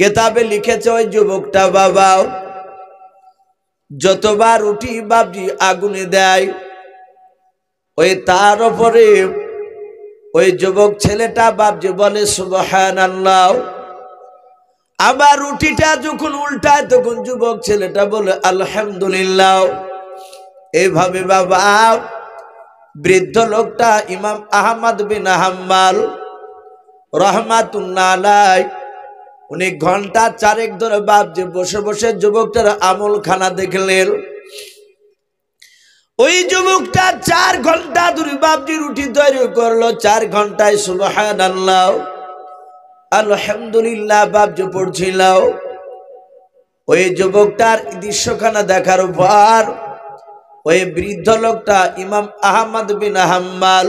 কেতাবে লিখেছে ওই যুবকটা বাবা যতবার রুটি বাপজি আগুনে দেয় ওই তার উপরে ওই যুবক ছেলেটা বাপজি বলে সুবহানাল্লাহ। আবার রুটিটা যখন উল্টায় তখন যুবক ছেলেটা বলে আলহামদুলিল্লাহ। এইভাবে বাবা বৃদ্ধ লোকটা ইমাম আহমদ বিন হাম্বল রাহমাতুল্লাহ আলাইহি উনি ঘন্টা চারেক ধরে বাপজি বসে বসে যুবকটার আমল খানা দেখলেন। ওই যুবকটা 4 ঘন্টা ধরে বাপজি রুটি তৈরি করলো। 4 ঘন্টায় সুবহানাল্লাহ আলহামদুলিল্লাহ বাপজি পড়ছিল। ওই যুবকটার দৃশ্যখানা দেখার পর ওই বৃদ্ধ লোকটা ইমাম আহমদ বিন হাম্বল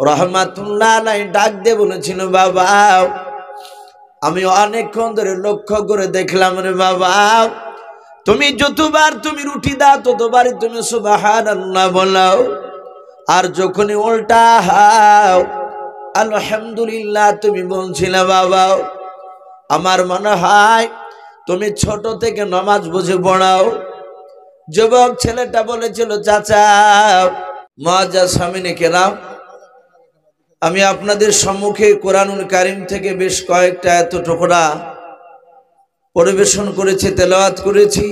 রাহমাতুল্লাহ আলাইহি ডাক দিয়ে বলেছিল বাবা আমি অনেকক্ষণ ধরে লক্ষ্য করে দেখলাম রে বাবা তুমি যতবার তুমি রুটি দাও ততবারই তুমি সুবহানাল্লাহ বলো, আর যখনই উল্টা হাও আলহামদুলিল্লাহ তুমি বলছিলে বাবা। আমার মনে হয় তুমি ছোট থেকে নামাজ বুঝে পড়াও। যুবক ছেলেটা বলেছিল চাচা মুআজ্জাজ সামিনে কেরাম আমি আপনাদের সম্মুখে কোরআনুল কারীম থেকে বেশ কয়েকটা এত টুকরা পরিবেশন করেছি, তেলাওয়াত করেছি।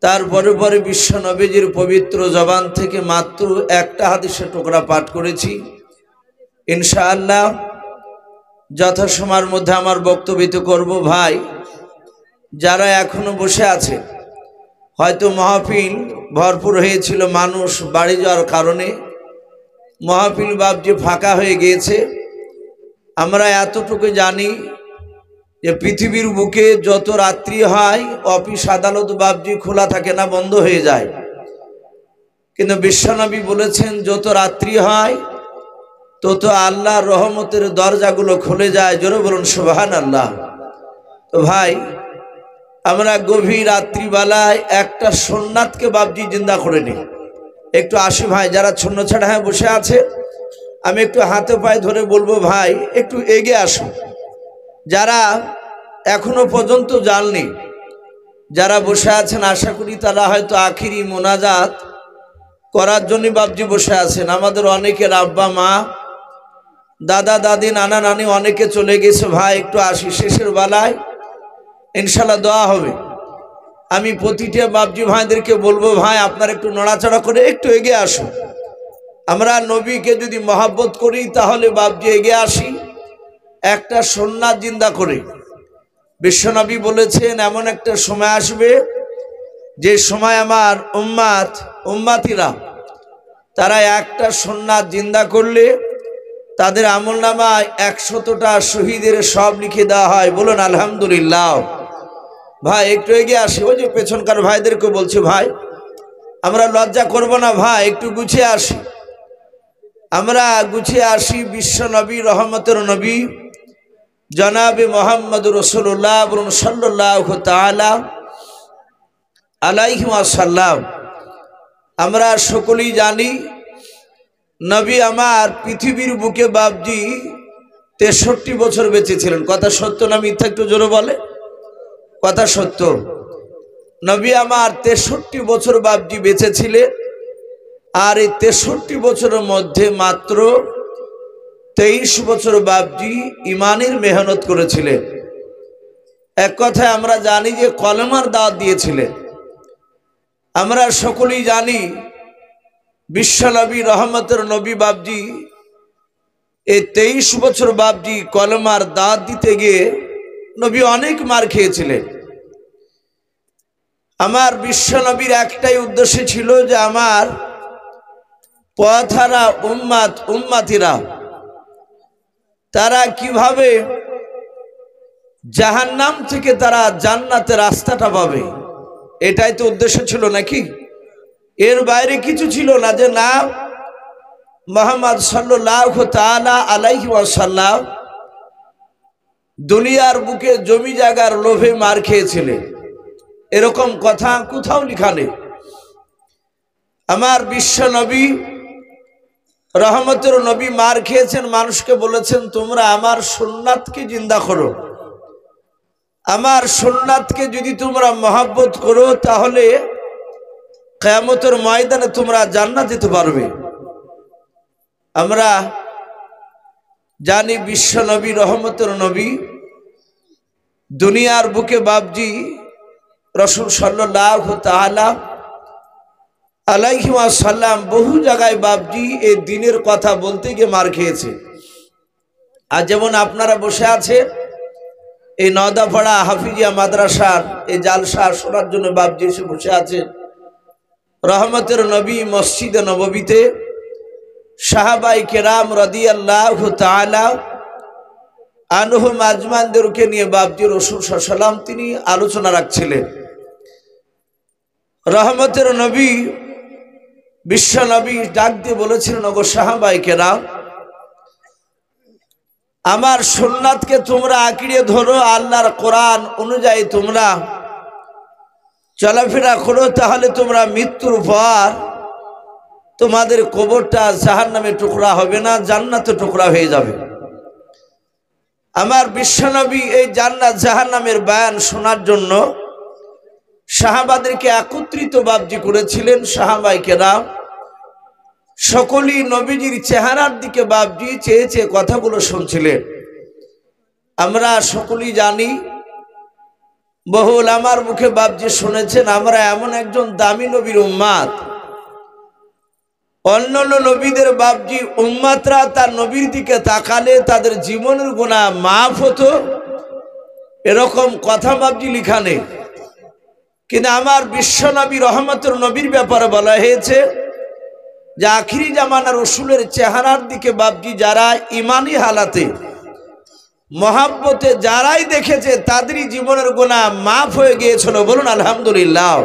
তারপরে পরে বিশ্ব নবীজির পবিত্র জবান থেকে মাত্র একটা হাদিসের টুকরা পাঠ করেছি। ইনশাআল্লাহ যথাসময়ের মধ্যে আমার বক্তব্য করব। ভাই যারা এখনো বসে আছে হয়তো মাহফিল ভরপুর হয়েছিল, মানুষ বাড়ি যাওয়ার কারণে মাহফিল বাপজি ফাঁকা হয়ে গিয়েছে। আমরা এতটুকু জানি যে পৃথিবীর বুকে যত রাত্রি হয় অফিস আদালত বাপজি খোলা থাকে না, বন্ধ হয়ে যায়। কিন্তু বিশ্বনবী বলেছেন যত রাত্রি হয় তত আল্লাহর রহমতের দরজাগুলো খুলে যায়। জোরে বলুন সুবহানাল্লাহ। তো ভাই আমরা গভীর রাত্রিবেলায় একটা সুন্নাতকে বাপজি জিন্দা করে নিই। একটু আসি ভাই যারা শূন্য ছাড়া হ্যাঁ বসে আছে আমি একটু হাতে পায়ে ধরে বলবো ভাই একটু এগিয়ে আসুন। যারা এখনো পর্যন্ত জাননি, যারা বসে আছেন আশা করি তারা হয়তো আখিরি মোনাজাত করার জন্য বাপজি বসে আছেন। আমাদের অনেকের আব্বা মা দাদা দাদি নানা নানি অনেকে চলে গেছে। ভাই একটু আসি, শেষের বেলায় ইনশাল্লাহ দোয়া হবে। আমি প্রতিটা বাপজি ভাইদেরকে বলবো ভাই আপনারা একটু নড়াচড়া করে একটু এগিয়ে আসুন। আমরা নবীকে যদি মহব্বত করি তাহলে বাপজি এগিয়ে আসি, একটা সুন্নাত জিন্দা করে। বিশ্বনবী বলেছেন এমন একটা সময় আসবে যে সময় আমার উম্মাতিরা তারা একটা সুন্নাত জিন্দা করলে তাদের আমলনামায় 100টা শহীদের সব লিখে দেওয়া হয়। বলুন আলহামদুলিল্লাহ। ভাই একটু এগিয়ে আসি। ওই যে পেছনকার ভাইদেরকে বলছি ভাই আমরা লজ্জা করব না, ভাই একটু গুছিয়ে আসি, আমরা গুছিয়ে আসি। বিশ্ব নবী রহমতের নবী জনাবে মোহাম্মদ রাসূলুল্লাহ সাল্লাল্লাহু তাআলা আলাইহি ওয়াসাল্লাম। আমরা সকলেই জানি নবী আমার পৃথিবীর বুকে বাপজি 63 বছর বেঁচে ছিলেন। কথা সত্য না মিথ্যা একটু জোরে বলে? কথা সত্য। নবী আমার 63 বছর বাপজি বেঁচে ছিলেন। আর এই 63 বছরের মধ্যে মাত্র 23 বছর বাপজি ইমানের মেহনত করেছিলেন। এক কথায় আমরা জানি যে কলেমার দাওয়াত দিয়েছিলেন। আমরা সকলেই জানি বিশ্ব নবী রহমতের নবী বাপজি এই 23 বছর বাপজি কলেমার দাওয়াত দিতে গিয়ে নবী অনেক মার খেয়েছিলেন। আমার বিশ্ব নবীর একটাই উদ্দেশ্য ছিল যে আমার পথহারা উম্মাতিরা তারা কিভাবে জাহান্নাম থেকে তারা জান্নাতের রাস্তাটা পাবে, এটাই তো উদ্দেশ্য ছিল নাকি? এর বাইরে কিছু ছিল না। যে না মুহাম্মদ সাল্লাল্লাহু তাআলা আলাইহি ওয়াসাল্লাম দুনিয়ার বুকে জমি জায়গার লোভে মার খেয়েছিলেন, এরকম কথা কোথাও লেখা নেই। আমার বিশ্ব নবী রহমতের নবী মার খেয়েছেন, মানুষকে বলেছেন তোমরা আমার সুন্নাতকে জিন্দা করো। আমার সুন্নাতকে যদি তোমরা মহব্বত করো তাহলে কিয়ামতের ময়দানে তোমরা জান্নাত যেতে পারবে। আমরা জানি বিশ্ব নবী, রহমতের নবী, দুনিয়ার বুকে বাপজি রাসূল সাল্লাল্লাহু তাআলা আলাইহি ওয়াসাল্লাম বহু জায়গায় বাপজি এই দিনের কথা বলতে গিয়ে মার খেয়েছে। আর যেমন আপনারা বসে আছে এই নওদাপাড়া হাফিজিয়া মাদ্রাসার এই জালসা শোনার জন্য বাপজি এসে বসে আছে। রহমতের নবী মসজিদে নববীতে সাহাবায়ে কেরাম রাদিয়াল্লাহু তাআলা আনহুম আজমানদেরকে নিয়ে বাপজি রাসূল সাল্লাল্লাহু আলাইহি ওয়াসাল্লাম তিনি আলোচনা রাখছিলেন। রহমতের নবী বিশ্ব নবী ডাক দিয়ে বলেছিলেন, ওগো সাহাবায়ে কেরাম, আমার সুন্নাতকে তোমরা আঁকড়ে ধরো, আল্লাহর কোরআন অনুযায়ী তোমরা চলাফেরা করো, তাহলে তোমরা মৃত্যুর পর তোমাদের কবরটা জাহান্নামে টুকরা হবে না, জান্নাতে টুকরা হয়ে যাবে। আমার বিশ্বনবী এই জান্নাত জাহান্নামের বয়ান শোনার জন্য সাহাবাদেরকে একত্রিত বাবজি করেছিলেন। সাহাবায়ে কেরাম সকলেই নবীজির চেহারার দিকে বাবজি চেয়ে চেয়ে কথাগুলো শুনছিলেন। আমরা সকলেই জানি, বহু উলামার মুখে বাবজি শুনেছেন, আমরা এমন একজন দামি নবীর উম্মাত, অন্যান্য নবীদের বাবজি উম্মাতরা তার নবীর দিকে তাকালে তাদের জীবনের গুনাহ মাফ হতো, এরকম কথা বাবজি লিখা নেই। কিন্তু আমার বিশ্ব নবী রহমতের নবীর ব্যাপারে বলা হয়েছে যে আখিরি জামানার রাসূলের চেহারার দিকে বাবজি যারা ইমানি হালাতে মহাব্বতে যারাই দেখেছে তাদেরই জীবনের গুনাহ মাফ হয়ে গিয়েছিল। বলুন আলহামদুলিল্লাহ।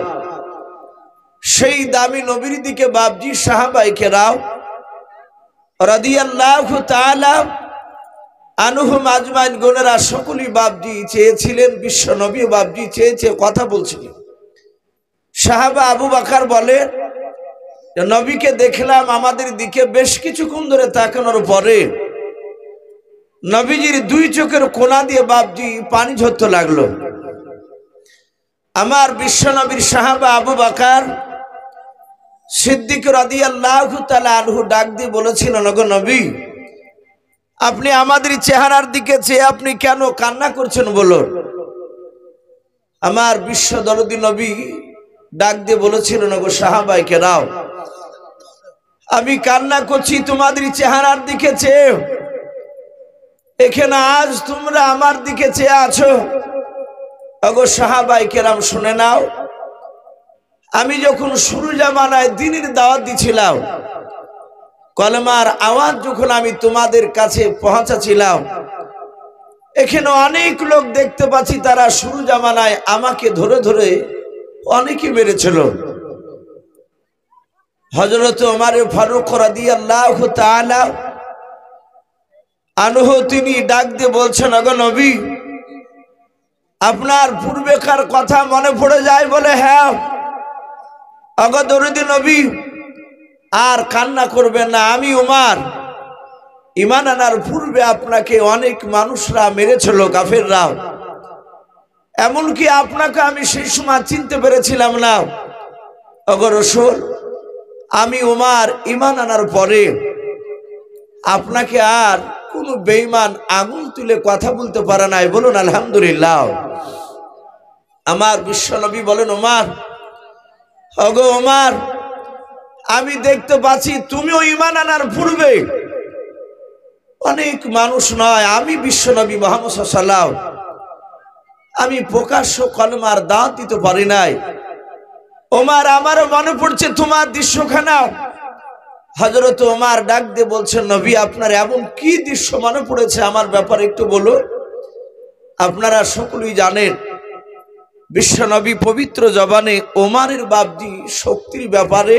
সেই দামি নবীর দিকে বাবজি সাহাবায়ে কেরাম রাদিয়াল্লাহু তাআলা আনহুম আজমাইন গুনেরা সকলেই বাবজি চেয়েছিলেন, বিশ্ব নবী বাবজি চেয়েছে কথা বলছিলেন। সাহাবা আবু বকর বলে, নবীকে দেখলাম আমাদের দিকে বেশ কিছুক্ষণ ধরে তাকানোর পরে নবীজির দুই চোখের কোনা দিয়ে বাবজি পানি ঝরতে লাগলো। আমার বিশ্ব নবীর সাহাবা আবু বকর সিদ্দিক রাদিয়াল্লাহু তাআলা আনহু ডাক দিয়ে বলেছিলেন, ওগো নবী, আপনি আমাদের চেহারার দিকে চেয়ে আপনি কেন কান্না করছেন বলুন। আমার বিশ্ব দরদী নবী ডাক দিয়ে বলেছিলেন, ওগো সাহাবায়ে কেরাম, আমি কান্না করছি তোমাদের চেহারার দিকে চেয়ে। এখানে আজ তোমরা আমার দিকে চেয়ে আছো। ওগো সাহাবায়ে কেরাম শুনে নাও, আমি যখন শুরু জামানায় দ্বীনের দাওয়াত দিছিলাম, কলেমার আওয়াজ যখন আমি তোমাদের কাছে পৌঁছাছিলাম, এখানে অনেক লোক দেখতে পাচ্ছি তারা শুরু জামানায় আমাকে ধরে ধরে অনেকে মেরেছিল। হযরত ওমর ফারুক রাদিয়াল্লাহু তাআলা আনহু তিনি ডাক দিয়ে বলছেন, ওগো নবী, আপনার পূর্বেকার কথা মনে পড়ে যায়? বলে, হ্যাঁ। ওগো দরদী নবী, আর কান্না করবেন না। আমি ওমর ঈমান আনার পূর্বে আপনাকে অনেক মানুষরা মেরেছিল, কাফেররা, এমনকি আপনাকে আমি সেই সময় চিনতে পেরেছিলাম না। ওগো রাসূল, আমি ওমর ঈমান আনার পরে আপনাকে আর কোন বেঈমান আঙুল তুলে কথা বলতে পারে নাই। বলুন আলহামদুলিল্লাহ। আমার বিশ্ব নবী বলেন, ওমর, ওগো ওমর, আমি দেখতে পাচ্ছি তুমিও ঈমান আনার পূর্বে অনেক মানুষ নয়, আমি বিশ্ব নবী মুহাম্মদ সাল্লাল্লাহু আলাইহি ওয়াসাল্লাম আমি প্রকাশ্য কলমার দাওয়াত দিতে পারি নাই। ওমর, আমারও মনে পড়ছে তোমার দৃশ্যখানা। হযরত ওমর ডাক দিয়ে বলছেন, নবী, আপনার এমন কি দৃশ্য মনে পড়েছে আমার ব্যাপারে একটু বলো। আপনারা সকলেই জানেন বিশ্ব নবী পবিত্র জবানে ওমরের বাবজি শক্তির ব্যাপারে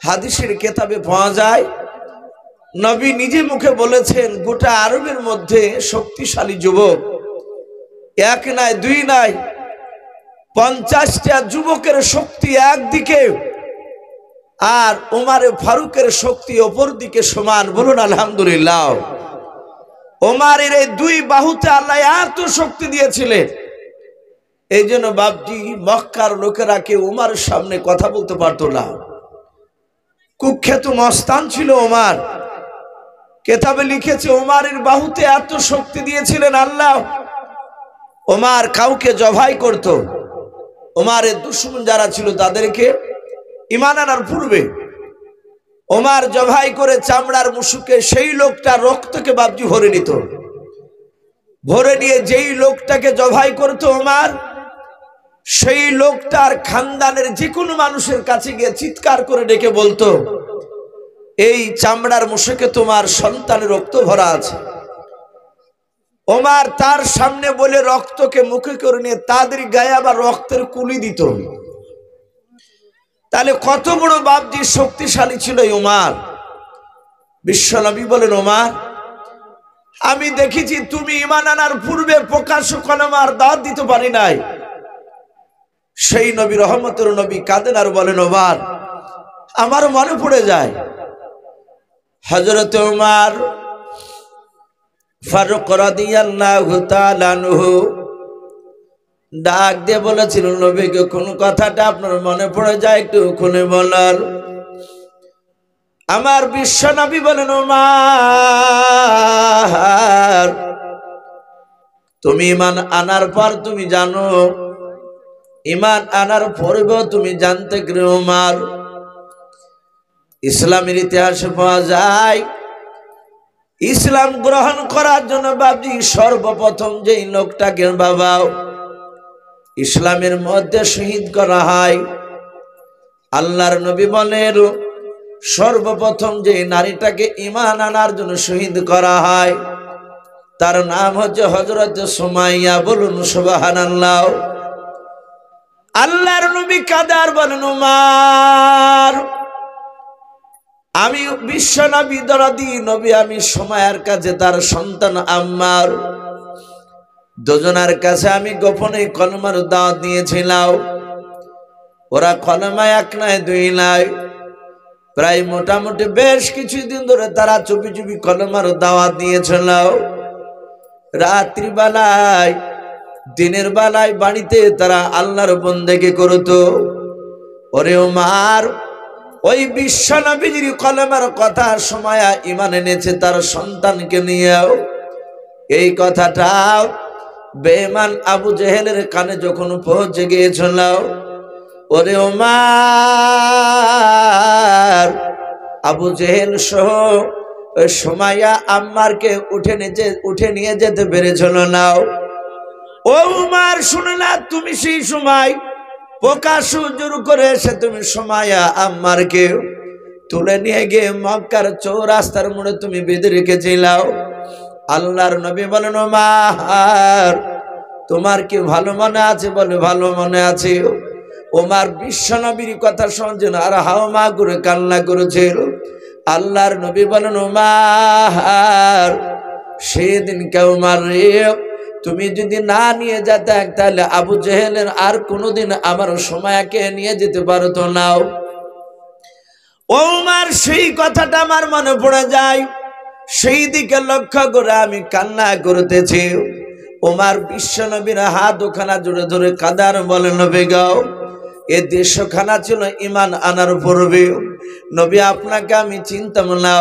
হাদিসের কিতাবে পাওয়া যায়। নবী নিজে মুখে বলেছেন, গোটা আরবের মধ্যে শক্তিশালী যুবক এক নাই, দুই নাই, 50টা যুবকের শক্তি একদিকে আর ওমরে ফারুকের শক্তি অপর দিকে সমান। বলুন আলহামদুলিল্লাহ। ওমরের এই দুই বাহুতে আল্লাহ এত শক্তি দিয়েছিলেন এই জন্য বাপজি মক্কার লোকেরা কেউ ওমরের সামনে কথা বলতে পারতো না। কুখ্যাত মস্তান ছিল ওমর। কেতাবে লিখেছে ওমরের বাহুতে এত শক্তি দিয়েছিলেন আল্লাহ, ওমর কাউকে জবাই করত। ওমরের দুশমন যারা ছিল তাদেরকে ঈমান আনার পূর্বে ওমর জবাই করে চামড়ার মুশুকে সেই লোকটা রক্তকে বাপজি ভরে নিত। ভরে নিয়ে যেই লোকটাকে জবাই করত ওমর, সেই লোকটার খানদানের যে কোনো মানুষের কাছে গিয়ে চিৎকার করে ডেকে বলতো, এই চামড়ার মুশুকে তোমার সন্তানের রক্ত ভরা আছে। ওমর তার সামনে বলে রক্তকে মুখে করে নিয়ে তাদের গায়ে আবার রক্তের কুলি দিত। তাহলে কত বড় বাপজি শক্তিশালী ছিল ওমর। বিশ্বনবী বলেন, ওমর আমি দেখেছি তুমি ঈমান আনার পূর্বে প্রকাশ্য কলেমার দাওয়াত দিতে পারি নাই। সেই নবী রহমতের নবী কাঁদেন আর বলেন, ওমর আমার মনে পড়ে যায় হযরত ওমর ফারুক রাদিয়াল্লাহু তাআলা আনহু ডাক দিয়ে বলেছিল, নবীকে কোন কথাটা আপনার মনে পড়ে যায় একটু খুলে বলার। আমার বিশ্ব নবী বলেন, ওমর তুমি ঈমান আনার পর তুমি জানো, ঈমান আনার পরেও তুমি জানতে গেলে ওমর ইসলামের ইতিহাসে পাওয়া যায় ইসলাম গ্রহণ করার জন্য বাবজি সর্বপ্রথম যেই লোকটাকে বাবা ইসলামের মধ্যে শহীদ করা হয়, আল্লাহর নবী বলেন সর্বপ্রথম যে নারীটাকে ঈমান আনার জন্য শহীদ করা হয় তার নাম হচ্ছে হযরত সুমাইয়া। বলুন সুবহানাল্লাহ। আল্লাহর নবী কাদার বলেন, ওমর আমি বিশ্ব নবী দরদি নবী, আমি সুমাইয়ার কাছে তার সন্তান আম্মার দুজনের কাছে আমি গোপনে কলমার দাওয়াত দিয়েছিলাম। ওরা কলমা এক নয় দুই নয়, প্রায় মোটামুটি বেশ কিছুদিন ধরে তারা চুপি চুপি কলমার দাওয়াত দিয়েছিল। রাত্রি বেলায় দিনের বেলায় বাড়িতে তারা আল্লাহর বন্দেগী করত। ওরে ওমর ওই বিশ্ব নবীর কলমার কথা সুমাইয়া ঈমান এনেছে তার সন্তানকে নিয়েও। এই কথাটা বেঈমান আবু জেহেলের কানে যখন পৌঁছে গিয়েছিল, ওরে ওমর আবু জেহেল সহ সুমাইয়া আম্মারকে উঠে নিয়ে যেতে পেরেছিল না। ও উমর শুনে না, তুমি সেই সময় প্রকাশ্য জোর করে এসে তুমি সুমাইয়া আম্মারকে তুলে নিয়ে গিয়ে মক্কার চৌরাস্তার মোড়ে তুমি বেঁধে রেখেছিলাও। আল্লাহর নবী বলেন, ওমর তোমার কি ভালো মনে আছে? বলে ভালো মনে আছে। ওমর বিশ্ব নবীর কথা শুনছেন আর হাওমা করে কান্না করেছিল। আল্লাহর নবী বলেন, ওমর সেদিন কেউ মারে তুমি যদি না নিয়ে যেতে তাহলে আবু জেহেলের আর কোনোদিন আমার সুমাইয়াকে নিয়ে যেতে পারতো না। ওমর সেই কথাটা আমার মনে পড়ে যায়, সেই দিকে লক্ষ্য করে আমি কান্না করতেছি। ওমর বিশ্ব নবীর হাত ওখানা জুড়ে ধরে কাদার বলে, নবী গাও এ দেশখানা ছিল ঈমান আনার পূর্বে, নবী আপনাকে আমি চিনতাম না।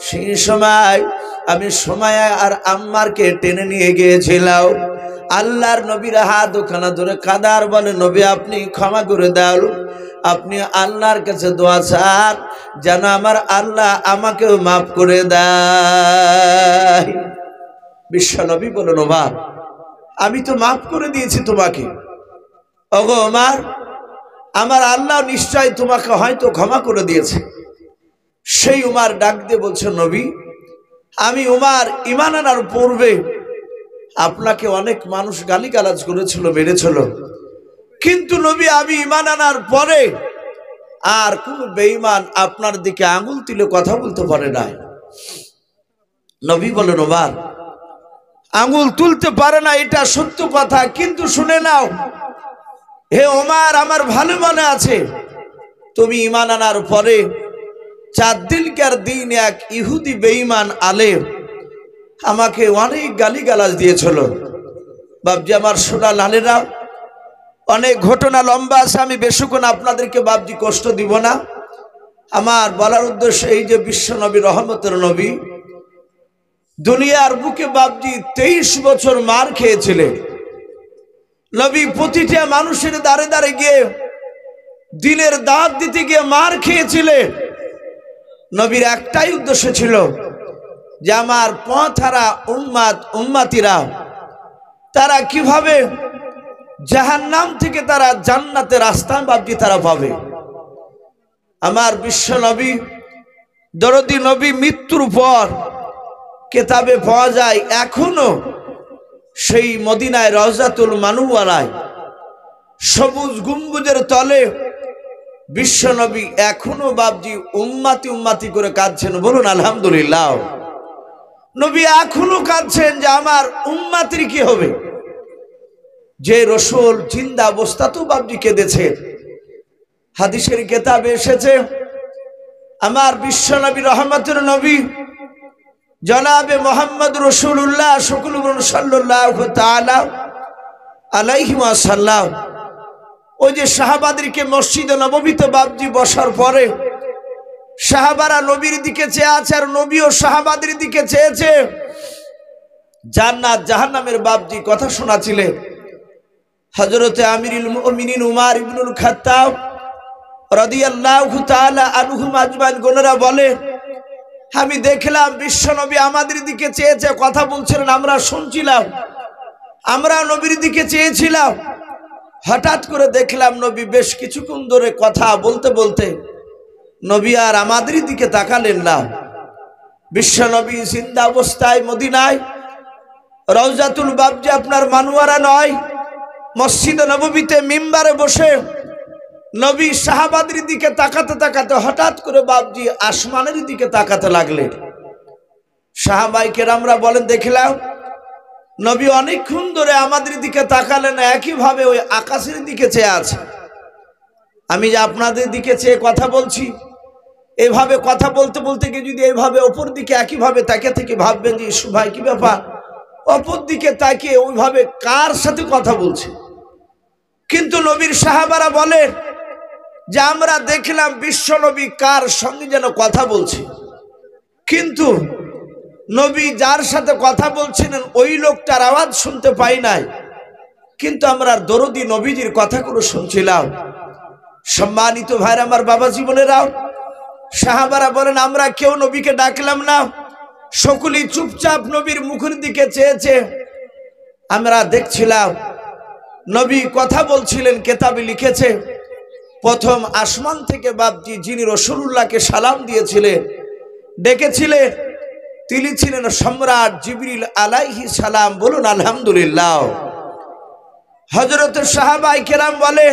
সেই সময় আমি সুমাইয়া আর আম্মারকে টেনে নিয়ে গিয়েছিলাম। আল্লাহর নবীর হাত ওখানা ধরে কাদার বলে, নবী আপনি ক্ষমা করে দাও, আপনি আল্লাহর কাছে দোয়া চান যেন আমার আল্লাহ আমাকেও মাফ করে দেয়। বিশ্ব নবী বলেন, ওমর আমি তো মাফ করে দিয়েছি তোমাকে। ওগো ওমর আমার আল্লাহ নিশ্চয় তোমাকে হয়তো ক্ষমা করে দিয়েছে। সেই উমর ডাক দিয়ে বলছে, নবী আমি উমর ঈমান আনার পূর্বে আপনাকে অনেক মানুষ গালিগালাজ করেছিল, মেরেছিল, কিন্তু নবী আমি ঈমান আনার পরে আর কোন বেঈমান আপনার দিকে আঙুল তুলে কথা বলতে পারে নাই। নবী বলেন, ওমর আঙুল তুলতে পারে না এটা সত্য কথা, কিন্তু শুনে নাও হে ওমর আমার ভালো মনে আছে তুমি ঈমান আনার পরে 4 দিনকার দিন এক ইহুদি বেঈমান আলেম আমাকে অনেক গালিগালাজ দিয়েছিল। বাপজি আমার সোনা লালেরা, অনেক ঘটনা লম্বা আছে, আমি বেশিক্ষণ আপনাদেরকে বাপজি কষ্ট দিব না। আমার বলার উদ্দেশ্য এই যে বিশ্ব নবী, রহমতের নবী, দুনিয়ার বুকে বাপজি 23 বছর মার খেয়েছিলেন। নবী প্রতিটা মানুষের দ্বারে দ্বারে গিয়ে দিনের দাঁত দিতে গিয়ে মার খেয়েছিলেন। নবীর একটাই উদ্দেশ্য ছিল যে আমার পথহারা উম্মাতিরা তারা কিভাবে জাহান্নাম থেকে তারা জান্নাতের রাস্তা বাপজি তারা পাবে। আমার বিশ্ব নবী, দরদি নবী মৃত্যুর পর কেতাবে পাওয়া যায় এখনো সেই মদিনায় রওজাতুল মানুওয়ারায় সবুজ গম্বুজের তলে বিশ্ব নবী এখনো বাপজি উম্মাতি উম্মাতি করে কাঁদছেন। বলুন আলহামদুলিল্লাহ। নবী এখনো কাঁদছেন যে আমার উম্মাতির কি হবে। যে রসুল জিন্দা অবস্থাতেও বাপজি কেঁদেছে। হাদিসের কেতাবে এসেছে আমার বিশ্ব নবী, রহমতের নবী জনাবে মোহাম্মদ রসুল্লাহ সাল্লাল্লাহু তাআলা আলাইহি ওয়াসাল্লাম ওই যে সাহাবাদেরকে মসজিদে নববীতে বাপজি বসার পরে সাহাবারা নবীর দিকে চেয়ে আছে, আর নবীও সাহাবাদের দিকে চেয়েছে। জান্নাত জাহান্নামের বাপজি কথা শোনাছিলেন। হযরতে আমিরুল মুমিনিন উমর ইবনুল খাত্তাব রাদিয়াল্লাহু তাআলা আনহু আজমাইন গোনেরা বলে, আমি দেখলাম বিশ্ব নবী আমাদের দিকে চেয়েছে, কথা বলছিলেন, আমরা শুনছিলাম, আমরা নবীর দিকে চেয়েছিলাম। হঠাৎ করে দেখলাম নবী বেশ কিছুক্ষণ ধরে কথা বলতে বলতে নবী আর আমাদের দিকে তাকালেন না। বিশ্ব নবী জিন্দা অবস্থায় মদিনায় রওজাতুল বাপজি আপনার মানোয়ারা নয়, মসজিদে নববীতে মিম্বারে বসে নবী সাহাবাদের দিকে তাকাতে তাকাতে হঠাৎ করে বাপজি আসমানের দিকে তাকাতে লাগলেন। সাহাবায়ে কেরামরা বলেন, দেখলাম নবী অনেকক্ষণ ধরে আমাদের দিকে তাকালেন, একইভাবে ওই আকাশের দিকে চেয়ে আছে। আমি যে আপনাদের দিকে চেয়ে কথা বলছি, এভাবে কথা বলতে বলতে গিয়ে যদি এইভাবে অপর দিকে একইভাবে তাকিয়ে থেকে ভাববেন যে ইসু ভাই কি ব্যাপার, অপর দিকে তাকিয়ে ওইভাবে কার সাথে কথা বলছে। কিন্তু নবীর সাহাবারা বলেন যে আমরা দেখলাম বিশ্ব নবী কার সঙ্গে যেন কথা বলছে, কিন্তু নবী যার সাথে কথা বলছিলেন ওই লোকটার আওয়াজ শুনতে পাই নাই, কিন্তু আমরা দরদি নবীজির কথাগুলো শুনছিলাম। সম্মানিত ভাইরা আমার, বাবা জীবনেরাও, সাহাবারা বলেন আমরা কেউ নবীকে ডাকলাম না, সকলেই চুপচাপ নবীর মুখের দিকে চেয়েছে। আমরা দেখছিলাম নবী কথা বলছিলেন। কেতাবে লিখেছে প্রথম আসমান থেকে বাপজি যিনি রাসূলুল্লাহকে সালাম দিয়েছিলেন, ডেকেছিলেন, তিনি ছিলেন সম্রাট জিবরিল আলাইহিস সালাম। বলুন আলহামদুলিল্লাহ। হযরত সাহাবায়ে কেরাম বলে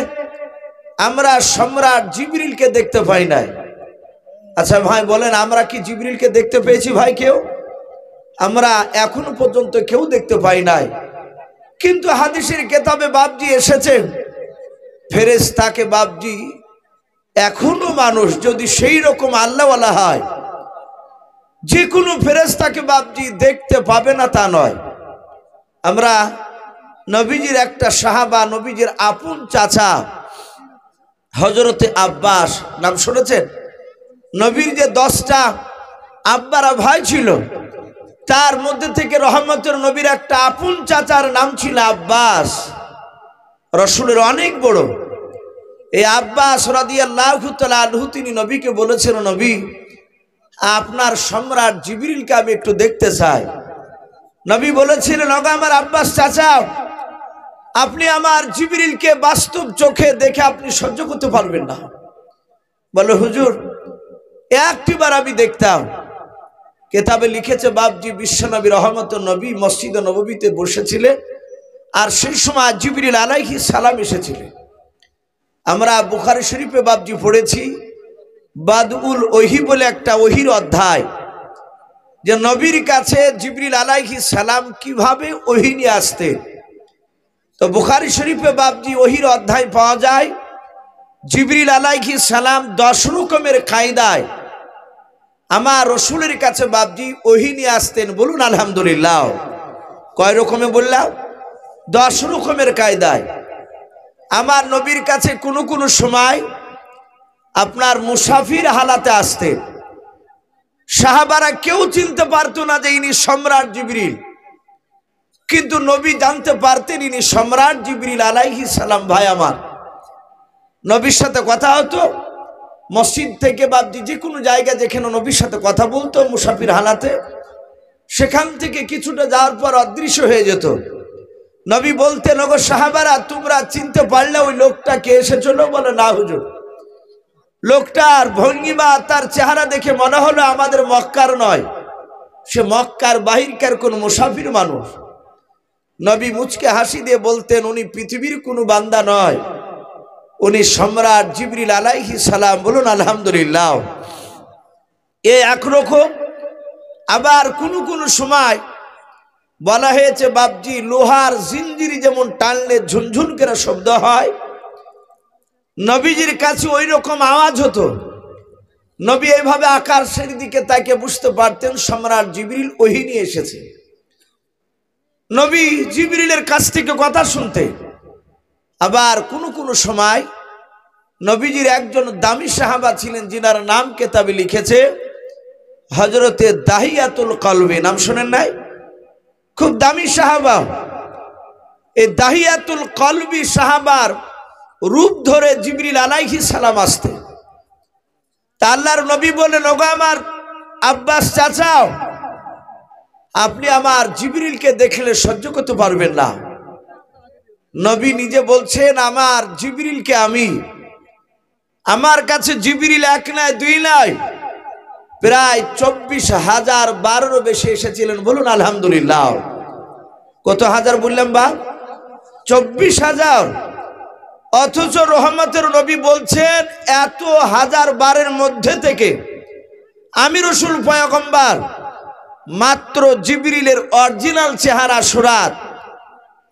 আমরা সম্রাট জিবরিলকে দেখতে পাই নাই। আচ্ছা ভাই বলেন, আমরা কি জিবরিলকে দেখতে পেয়েছি? ভাই কেউ? আমরা এখনো পর্যন্ত কেউ দেখতে পাই নাই। কিন্তু হাদিসের কেতাবে বাপজি এসেছে ফেরেশতাকে বাপজি এখনো মানুষ যদি সেই রকম আল্লাহওয়ালা হয়, যে কোনো ফেরেশতাকে বাপজি দেখতে পাবে না তা নয়। আমরা নবীজির একটা সাহাবা, নবীজির আপন চাচা হযরতে আব্বাস, নাম শুনেছেন? নবীর যে 10টা আব্বারা ভাই ছিল, তার মধ্যে থেকে রহমতের নবীর একটা আপন চাচার নাম ছিল আব্বাস, রসুলের অনেক বড়। এই আব্বাস রাদিয়াল্লাহু তাআলা আনহু তিনি নবীকে বলেছেন, নবী আপনার সম্রাট জিবরিলকে আমি একটু দেখতে চাই। নবী বলেছিলেন, ওগো আমার আব্বাস চাচা, আপনি আমার জিবরিলকে বাস্তব চোখে দেখে আপনি সহ্য করতে পারবেন না। বলে হুজুর একটিবার আমি দেখতাম। কেতাবে লিখেছে বাপজি বিশ্বনবী রহমতুল নবী মসজিদে নববীতে বসেছিলেন, আর সেই সময় জিবরিল আলাইহিস সালাম এসেছিলেন। আমরা বুখারী শরীফে বাপজি পড়েছি বাদউল ওহী বলে একটা ওহীর অধ্যায়, যে নবীর কাছে জিবরিল আলাইহিস সালাম কিভাবে ওহী নিয়ে আসতেন। তো বুখারী শরীফে বাপজি ওহীর অধ্যায় পাওয়া যায় জিবরিল আলাইহিস সালাম 10 রকমের কায়দায় আমার রসুলের কাছে বাপজি ওহী নিয়ে আসতেন। বলুন আলহামদুলিল্লাহ। কয় রকমে বললাম? 10 রকমের কায়দায়। আমার নবীর কাছে কোনো কোনো সময় আপনার মুসাফির হালাতে আসতেন। সাহাবারা কেউ চিনতে পারতো না যে ইনি সম্রাট জিবরিল, কিন্তু নবী জানতে পারতেন ইনি সম্রাট জিবরিল আলাইহিস সালাম। ভাই আমার, নবীর সাথে কথা হতো মসজিদ থেকে বা যে কোনো জায়গা যেখানে নবীর সাথে কথা বলতো মুসাফির হালাতে, সেখান থেকে কিছুটা যাওয়ার পর অদৃশ্য হয়ে যেত। নবী বলতেন, ওগো সাহাবারা, তোমরা চিনতে পারলে ওই লোকটা কে এসেছিল? বলে, না হুজুর, লোকটার ভঙ্গিমা তার চেহারা দেখে মনে হলো আমাদের মক্কার নয়, সে মক্কার বাহিরকার কোন মুসাফির মানুষ। নবী মুচকে হাসি দিয়ে বলতেন, উনি পৃথিবীর কোনো বান্দা নয়, উনি সম্রাট জিবরিল আলাইহিস সালাম। বলুন আলহামদুলিল্লাহ। এ একরকম। আবার কোন কোন সময় বলা হয়েছে বাপজি, লোহার জিঞ্জিরি যেমন টানলে ঝুনঝুন করে শব্দ হয়, নবীজির কাছে ওই রকম আওয়াজ হতো। নবী এইভাবে আকাশের দিকে তাকে বুঝতে পারতেন সম্রাট জিবরিল ওহী নিয়ে এসেছে। নবী জিবরিলের কাছ থেকে কথা শুনতে। আবার কোন কোন সময় নবীজির একজন দামি সাহাবা ছিলেন, যিনার নাম কেতাবে লিখেছে হযরতে দাহিয়াতুল কলবি। নাম শুনেন নাই? খুব দামি সাহাবা। এই দাহিয়াতুল কলবি সাহাবার রূপ ধরে জিবরিল আলাইহিস সালাম আসতেন। তা আল্লাহর নবী বলেন, ওগো আমার আব্বাস চাচাও, আপনি আমার জিবরিলকে দেখলে সহ্য করতে পারবেন না। নবী নিজে বলছেন, আমার জিবরিলকে আমার কাছে জিবরিল এক নয়, দুই নয়, প্রায় 24,000 বারেরও বেশি এসেছিলেন। বলুন আলহামদুলিল্লাহ। কত হাজার বললাম বা? 24,000। অথচ রহমতের নবী বলছেন, এত হাজার বারের মধ্যে থেকে আমি রাসূল পয়গম্বর মাত্র জিবরিলের অরিজিনাল চেহারা সুরাত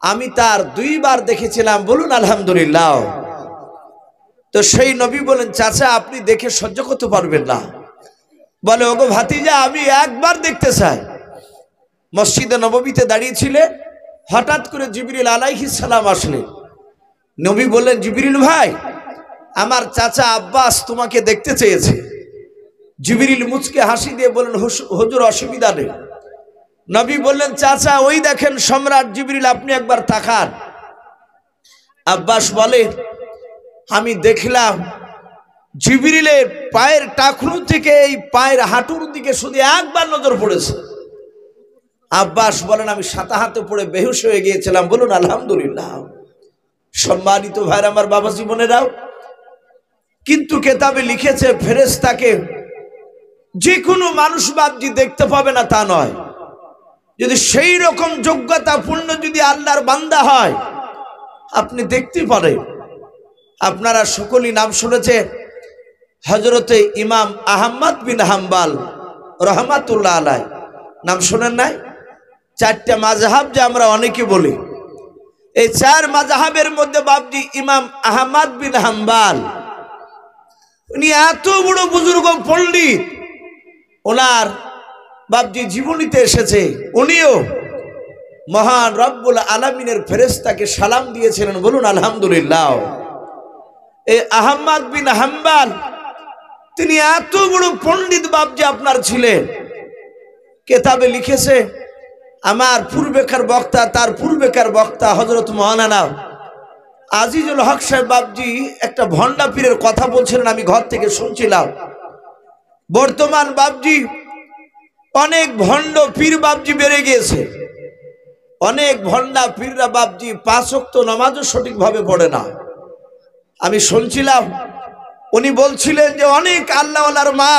আমি তার 2 বার দেখেছিলাম। বলুন আলহামদুলিল্লাহ। তো সেই নবী বলেন, চাচা আপনি দেখে সহ্য করতে পারবেন না। বলে, ওগো ভাতিজা, আমি একবার দেখতে চাই। মসজিদে নববীতে দাঁড়িয়েছিলেন, হঠাৎ করে জিবরিল আলাইহিস সালাম আসলেন। নবী বললেন, জিবরিল ভাই, আমার চাচা আব্বাস তোমাকে দেখতে চেয়েছে। জিবরিল মুচকে হাসি দিয়ে বললেন, হুজুর অসুবিধা নেই। নবী বললেন, চাচা ওই দেখেন সম্রাট জিবরিল, আপনি একবার তাকান। আব্বাস বলে, আমি দেখলাম জিবরিলের পায়ের টাকনু থেকে এই পায়ের হাঁটুর দিকে শুধু একবার নজর পড়েছে। আব্বাস বলেন, আমি সাতাহাতে পড়ে বেহুশ হয়ে গিয়েছিলাম। বলুন আলহামদুলিল্লাহ। সম্মানিত ভাইরা আমার, বাবা জীবনেরাও, কিন্তু কেতাবে লিখেছে ফেরেশতাকে যে কোনো মানুষ বাপজি দেখতে পাবে না তা নয়, যদি সেই রকম যোগ্যতা পূর্ণ যদি আল্লাহর বান্দা হয় আপনি দেখতে পারেন। আপনারা সকলেই নাম শুনেছেন হযরতে ইমাম আহমদ বিন হাম্বল রহমাতুল্লাহ আলাইহি। নাম শুনেন নাই? 4টা মাযহাব যে আমরা অনেকে বলি, এই 4 মাযহাবের মধ্যে বাপজি ইমাম আহমদ বিন হাম্বল, উনি এত বড় বুজুর্গ পণ্ডিত, ওনার বাপজি জীবনীতে এসেছে উনিও মহান রব্বুল আলামিনের ফেরেশতাকে সালাম দিয়েছিলেন। বলুন আলহামদুলিল্লাহ। এই আহমদ বিন হাম্বল তিনি এত বড় পণ্ডিত বাপজি আপনার ছিলেন। কেতাবে লিখেছে, আমার পূর্বেকার বক্তা, তার পূর্বেকার বক্তা হযরত মাওলানা আজিজুল হক সাহেব বাপজি একটা ভণ্ডা পীরের কথা বলছিলেন, আমি ঘর থেকে শুনছিলাম। বর্তমান বাপজি অনেক ভণ্ড পীর বাপজি বেড়ে গিয়েছে। অনেক ভণ্ডা পীররা বাপজি 5 ওয়াক্ত নামাজও সঠিকভাবে পড়ে না। আমি শুনছিলাম উনি বলছিলেন যে অনেক আল্লাহওয়ালার মা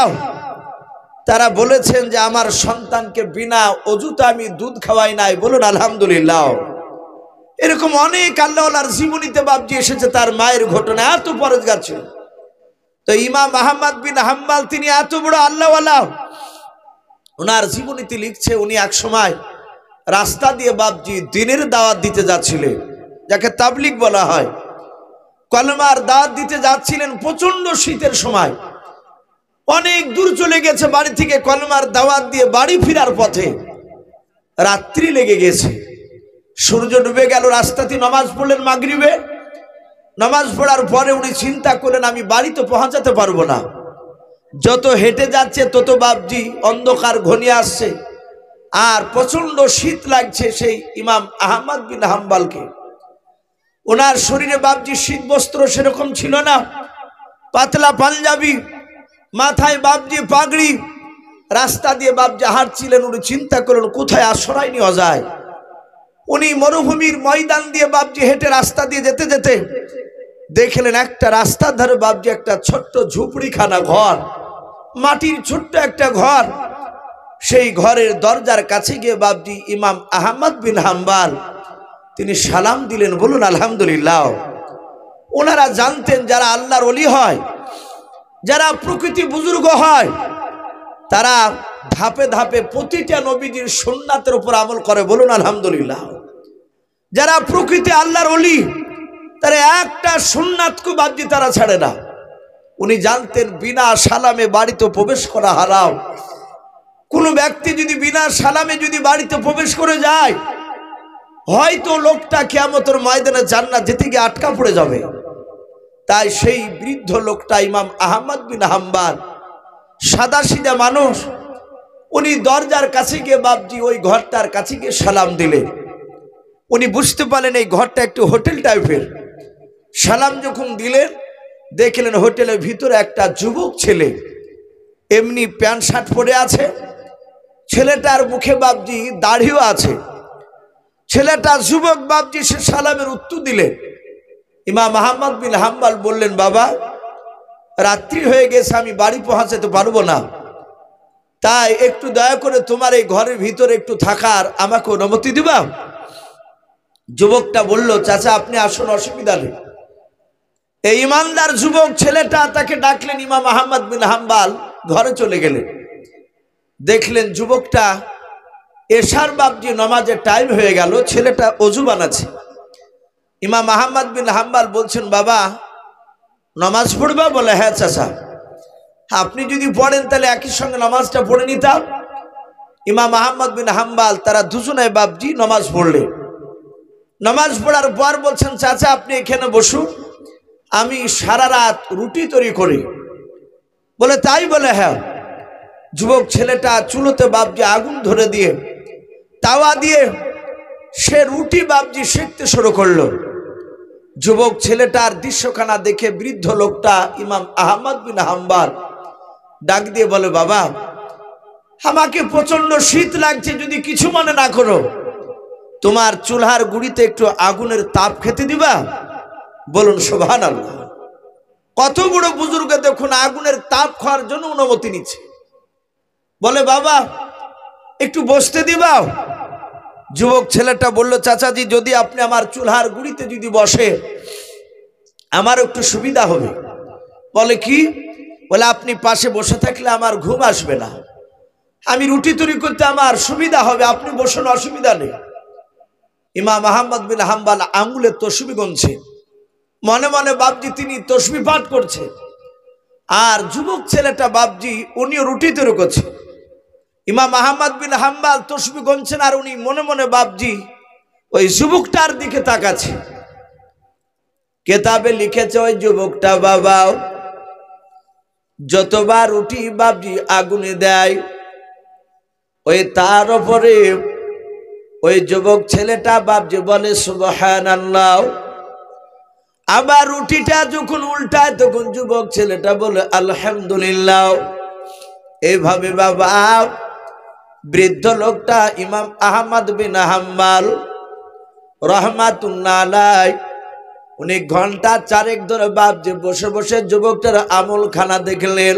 তারা বলেছেন যে আমার সন্তানকে বিনা অজুতে আমি দুধ খাওয়াই নাই। বলুন আলহামদুলিল্লাহ। এরকম অনেক আল্লাহওয়ালার জীবনীতে বাপজি এসেছে তার মায়ের ঘটনা, এত পরেজগার ছিল। তো ইমাম আহমদ বিন হাম্বল তিনি এত বড় আল্লাহওয়ালা, ওনার জীবনীতে লিখছে উনি এক সময় রাস্তা দিয়ে বাপজি দ্বীনের দাওয়াত দিতে যাচ্ছিলেন, যাকে তাবলীগ বলা হয়। কলমার দাওয়াত দিতে যাচ্ছিলেন প্রচন্ড শীতের সময়, অনেক দূর চলে গেছে বাড়ি থেকে। কলমার দাওয়াত দিয়ে বাড়ি ফেরার পথে রাত্রি লেগে গেছে, সূর্য ডুবে গেল। রাস্তাতে নামাজ পড়লেন মাগরিবে, নামাজ পড়ার পরে উনি চিন্তা করলেন আমি বাড়িতে পৌঁছাতে পারবো না, যত হেঁটে যাচ্ছে তত বাপজি অন্ধকার ঘনিয়ে আসছে আর প্রচন্ড শীত লাগছে সেই ইমাম আহমদ বিন হাম্বলকে। ওনার শরীরে বাপজি শীত বস্ত্র সেরকম ছিল না, পাতলা পাঞ্জাবি, মাথায় বাপজি পাগড়ি, রাস্তা দিয়ে বাপজি হাঁটছিলেন। উনি চিন্তা করলেন কোথায় আশ্রয় নেওয়া যায়। উনি মরুভূমির ময়দান দিয়ে বাপজি হেঁটে রাস্তা দিয়ে যেতে যেতে দেখলেন একটা রাস্তার ধারে বাপজি একটা ছোট্ট ঝুপড়িখানা ঘর, মাটির ছোট্ট একটা ঘর। সেই ঘরের দরজার কাছে গিয়ে বাপজি ইমাম আহমদ বিন হাম্বল তিনি সালাম দিলেন। বলুন আলহামদুলিল্লাহ। ওনারা জানতেন যারা আল্লাহর ওলি হয়, যারা প্রকৃতি বুজুর্গ হয়, তারা ধাপে ধাপে প্রতিটা নবীজির সুন্নাতের উপর আমল করে। বলুন আলহামদুলিল্লাহ। যারা প্রকৃতি আল্লাহর ওলি তারা একটা সুন্নাতকে বাপজি তারা ছাড়ে না। উনি জানতেন বিনা সালামে বাড়িতে প্রবেশ করা হারাম। কোনো ব্যক্তি যদি বিনা সালামে যদি বাড়িতে প্রবেশ করে যায়, হয়তো লোকটা কিয়ামতের ময়দানে জান্নাত যেতে গিয়ে আটকা পড়ে যাবে। তাই সেই বৃদ্ধ লোকটা ইমাম আহমদ বিন হাম্বল সাদাসিধা মানুষ, উনি দরজার কাছে গিয়ে বাপজি ওই ঘরটার কাছে গিয়ে সালাম দিলেন। উনি বুঝতে পারলেন এই ঘরটা একটু হোটেল টাইপের। সালাম যখন দিলেন দেখলেন হোটেলের ভিতরে একটা যুবক ছেলে এমনি প্যান্ট শার্ট পরে আছে। ছেলেটার মুখে বাপজি দাড়িও আছে। ছেলেটা যুবক বাপজি সে সালামের উত্তর দিলেন। ইমাম আহমদ বিন হাম্বল বললেন বাবা রাত্রি হয়ে গেছে, আমি বাড়ি পৌঁছাতে পারবো না, তাই একটু দয়া করে তোমার এই ঘরের ভিতরে একটু থাকার আমাকে অনুমতি দিবা। যুবকটা বলল চাচা আপনি আসুন, অসুবিধা নেই। এই ইমানদার যুবক ছেলেটা তাকে ডাকলেন। ইমাম আহমদ বিন হাম্বল ঘরে চলে গেলেন। দেখলেন যুবকটা এশার বাপজি নামাজের টাইম হয়ে গেল, ছেলেটা অজু বানাচ্ছে। ইমাম আহমদ বিন হাম্বল বলছেন বাবা নামাজ পড়বা? বলে হ্যাঁ চাচা। আপনি যদি পড়েন তাহলে একই সঙ্গে নামাজটা পড়ে নিতাম। ইমাম আহমদ বিন হাম্বল তারা দুজনে বাপজি নামাজ পড়লেন। নামাজ পড়ার পর বলছেন চাচা আপনি এখানে বসুন, আমি সারা রাত রুটি তৈরি করি। বলে তাই? বলে হ্যাঁ। যুবক ছেলেটা চুলোতে বাপজি আগুন ধরে দিয়ে তাওয়া দিয়ে সে রুটি বাপজি সেঁকতে শুরু করলো। যুবক ছেলেটার দৃশ্যখানা দেখে বৃদ্ধ লোকটা ইমাম আহমদ বিন হাম্বল ডাক দিয়ে বলে বাবা আমাকে প্রচন্ড শীত লাগছে, যদি কিছু মনে না করো তোমার চুলহার গুড়িতে একটু আগুনের তাপ খেতে দিবা। বলুন সুবহানাল্লাহ। কত বড় বুজুর্গ দেখুন আগুনের তাপ খাওয়ার জন্য অনুমতি নিচ্ছে। বলে বাবা একটু বসতে দিবা। যুবক ছেলেটা বলল চাচাজি যদি আপনি আমার চুলহার গুড়িতে যদি বসে আমার একটু সুবিধা হবে। বলে কি? বলে আপনি পাশে বসে থাকলে আমার ঘুম আসবে না, আমি রুটি তৈরি করতে আমার সুবিধা হবে, আপনি বসুন, অসুবিধা নেই। ইমাম আহমদ বিন হাম্বল আঙ্গুলের তসবি গুনছে, মনে মনে বাপজি তিনি তসবি পাঠ করছে। আর যুবক ছেলেটা বাপজি উনিও রুটি তৈরি করছে। ইমাম আহমদ বিন হাম্বল তসবি গুনছেন আর উনি মনে মনে বাপজি ওই যুবকটার দিকে তাকাচ্ছে। কেতাবে লিখেছে ওই যুবকটা বাবা যতবার রুটি বাপজি আগুনে দেয় ওই তার উপরে ওই যুবক ছেলেটা বাপজি বলে সুবহানাল্লাহ। আবার রুটিটা যখন উল্টায় তখন যুবক ছেলেটা বলে আলহামদুলিল্লাহ। এইভাবে বাবা বৃদ্ধ লোকটা ইমাম আহমদ বিন হাম্বল রাহমাতুল্লাহ আলাইহি উনি ঘন্টা চারেক ধরে বাপজি বসে বসে যুবকটার আমল খানা দেখলেন।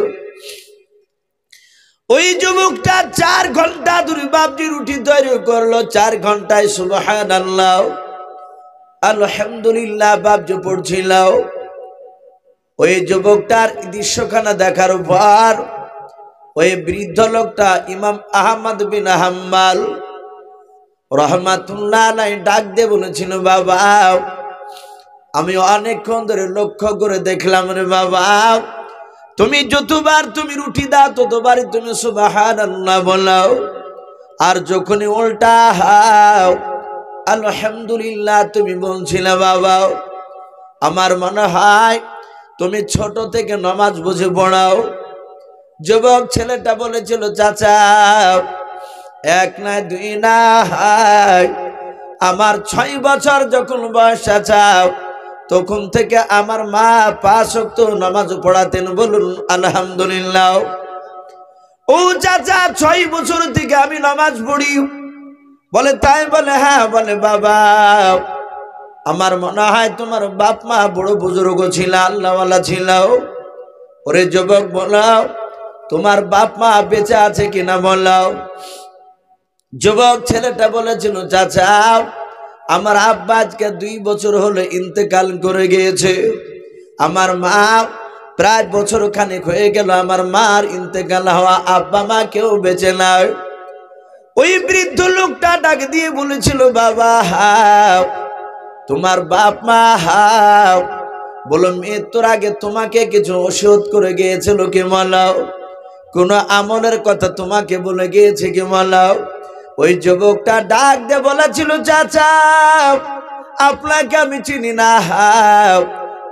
ওই যুবকটা 4 ঘন্টা ধরে বাপজি রুটি তৈরি করলো। 4 ঘন্টায় সুবহানাল্লাহ আলহামদুলিল্লাহ বাপজি পড়ছিল। ওই যুবকটার দৃশ্যখানা দেখার পর ওই বৃদ্ধ লোকটা ইমাম আহমদ বিন হাম্বল রাহমাতুল্লাহ আলাইহি ডাক দিয়ে বলেছিল বাবা আমি অনেকক্ষণ ধরে লক্ষ্য করে দেখলাম রে বাবা তুমি যতবার তুমি রুটি দাও ততবারই তুমি সুবহানাল্লাহ বলো, আর যখনই উল্টা হাও আলহামদুলিল্লাহ তুমি বলছিলে বাবা। আমার মনে হয় তুমি ছোট থেকে নামাজ বুঝে পড়াও। যুবক ছেলেটা বলেছিল, চাচা এক না দুই না, আমার 6 বছর যখন বয়স চাচা, তখন থেকে আমার মা 5 ওয়াক্ত নামাজ পড়াতেন। বলুন আলহামদুলিল্লাহ। ও চাচা 6 বছর থেকে আমি নামাজ পড়ি? বলে তাই? বলে হ্যাঁ। বলে বাবা আমার মনে হয় তোমার বাপ মা বড় বুজুর্গ ছিল, আল্লাহওয়ালা ছিল। ওরে যুবক বলাও, তোমার বাপ মা বেঁচে আছে কিনা বলাও। যুবক ছেলেটা বলেছিল, চাচা আমার আব্বা আজকে 2 বছর হলো ইন্তেকাল করে গিয়েছে। আমার মা প্রায় বছর খানেক হয়ে গেল আমার মার ইন্তেকাল হওয়া, আব্বা মা কেউ বেঁচে নাই। ওই বৃদ্ধ লোকটা ডাক দিয়ে বলেছিল, বাবা তোমার বাপ মা বলো মৃত্যুর আগে তোমাকে কিছু ওষুধ করে গিয়েছিল কি মালাও? কোন আমলের কথা তোমাকে বলে গিয়েছে কি মালাও? ওই যুবকটা ডাক দিয়ে বলেছিল, চাচা আপনাকে আমি চিনি না,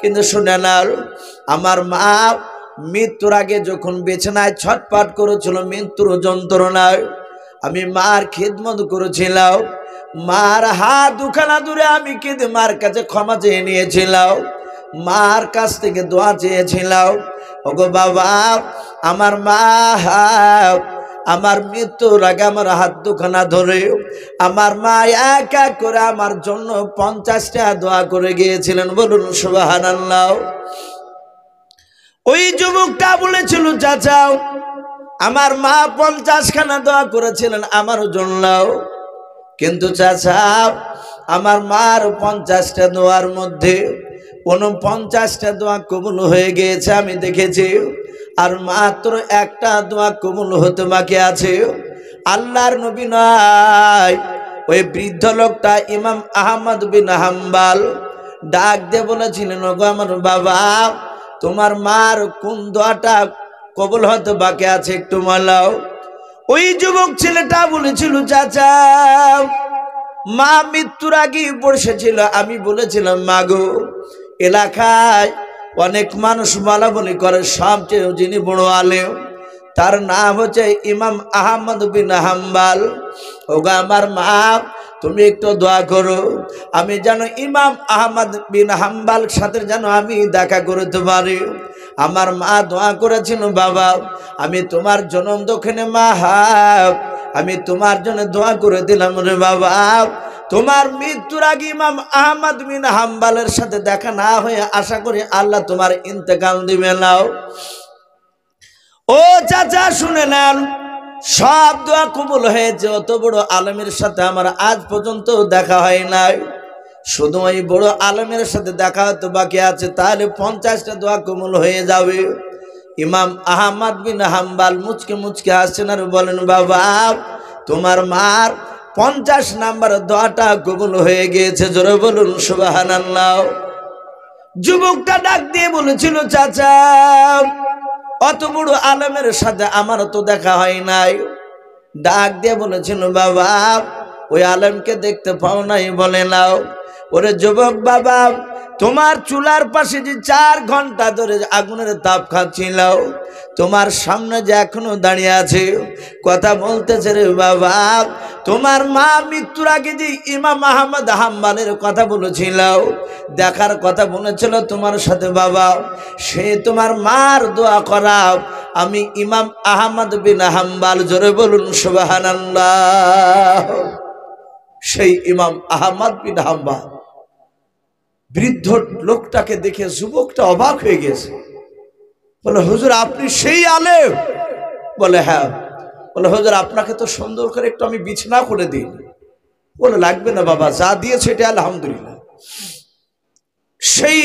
কিন্তু শুনে না আমার মা মৃত্যুর আগে যখন বিছানায় ছটফট করেছিল মৃত্যুর যন্ত্রণায়, আমি মার খিদমত করেছিলাম। মার হাত দুখানা দূরে আমি কেঁদে মার কাছে ক্ষমা চেয়ে নিয়েছিলাম, মার কাছ থেকে দোয়া চেয়েছিলাম। ওগো বাবা আমার মা আমার মৃত্যুর আগে আমার হাত দুখানা ধরে আমার মা এক এক করে আমার জন্য 50টা দোয়া করে গিয়েছিলেন। বলুন সুবহানাল্লাহ। ওই যুবকটা বলেছিল, চাচা আমার মা 50খানা দোয়া করেছিলেন আমার জন্য, কিন্তু চাচা আমার মার 50টা দোয়ার মধ্যে 49টা দোয়া কবুল হয়ে গিয়েছে আমি দেখেছি, আর মাত্র একটা দোয়া কবুল হতে বাকি আছে। আল্লাহর নবী নয়, ওই বৃদ্ধ লোকটা ইমাম আহমদ বিন হাম্বল ডাক দিয়ে বলেছিলেন, ওগো আমার বাবা তোমার মার কোন দোয়াটা কবুল হতে বাকি আছে একটু বলাও। ওই যুবক ছেলেটা বলেছিল, চাচা মা মৃত্যুর আগে বসেছিল, আমি বলেছিলাম মা গো এলাকায় অনেক মানুষ বলা বলি করে, সবচেয়ে যিনি বড় আলেম তার নাম হচ্ছে ইমাম আহমদ বিন হাম্বল। ওগো আমার মা তুমি একটু দোয়া করো, আমি যেন ইমাম আহমদ বিন হাম্বল সাথে যেন আমি দেখা করতে পারি। আমার মা দোয়া করেছিল, বাবা আমি তোমার জনম দক্ষিণে মা আমি তোমার জন্য দোয়া করে দিলাম রে বাবা, তোমার মৃত্যুর আগে ইমাম আহমদ বিন হাম্বলের সাথে দেখা না হয়ে আশা করি আল্লাহ তোমার ইন্তেকাল দিবে নাও। ও চাচা শুনে নেন, সব দোয়া কবুল হয়েছে, অত বড় আলেমের সাথে আমার আজ পর্যন্ত দেখা হয় নাই, শুধু ওই বড় আলেমের সাথে দেখা হতে বাকি আছে, তাহলে 50টা দোয়া কবুল হয়ে যাবে। ইমাম আহমদ বিন হাম্বল মুচকে মুচকে আসছেন আর বলেন, বাবা তোমার মার 50 নাম্বার দোয়াটা কবুল হয়ে গিয়েছে। জোরে বলুন সুবহানাল্লাহ। যুবকটা ডাক দিয়ে বলেছিল, চাচা অত বড় আলেমের সাথে আমার তো দেখা হয় নাই। ডাক দিয়ে বলেছিল, বাবা ওই আলেমকে দেখতে পাও নাই? বলে নাও। ওরে যুবক বাবা তোমার চুলার পাশে যে 4 ঘন্টা ধরে আগুনের তাপ খাচ্ছিল, তোমার সামনে যে এখনো দাঁড়িয়ে আছে কথা বলতেছে রে বাবা, তোমার মা মৃত্যুর আগে যে ইমাম আহমদ হাম্বলের কথা বলেছিল, দেখার কথা বলেছিল তোমার সাথে বাবা, সে তোমার মার দোয়া করা আমি ইমাম আহমদ বিন হাম্বল। জোরে বলুন সুবহানাল্লাহ। সেই ইমাম আহমদ বিন হাম্বল বৃদ্ধ লোকটাকে দেখে যুবকটা অবাক হয়ে গেছে, বলে হুজুর আপনি সেই আলেম? বলে হ্যাঁ। বলে হুজুর আপনাকে তো সুন্দর করে একটু আমি বিছানা করে দিই। বলে লাগবে না বাবা, যা দিয়েছে এটা আলহামদুলিল্লাহ। সেই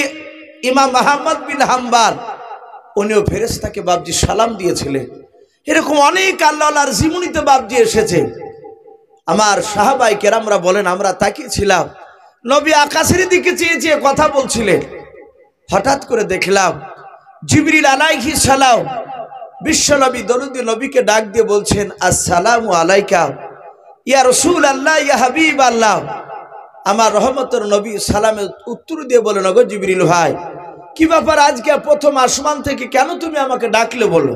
ইমাম আহমদ বিন হাম্বল উনিও ফেরেশতাকে বাপজি সালাম দিয়েছিলেন। এরকম অনেক আল্লাহর জীবনীতে বাপজি এসেছে। আমার সাহাবায়ে কেরামরা বলেন, আমরা তাকিয়েছিলাম, নবী আকাশের দিকে চেয়ে চেয়ে কথা বলছিলেন, হঠাৎ করে দেখলাম জিবরিল আলাইহিস সালাম বিশ্ব নবী দরুদ নবীকে ডাক দিয়ে বলছেন, আসসালামু আলাইকা ইয়া রাসূলুল্লাহ ইয়া হাবিবাল্লাহ। আমার রহমতের নবী সালামের উত্তর দিয়ে বলেন, ওগো জিবরিল ভাই, কি ব্যাপার আজকে প্রথম আসমান থেকে কেন তুমি আমাকে ডাকলে বলো?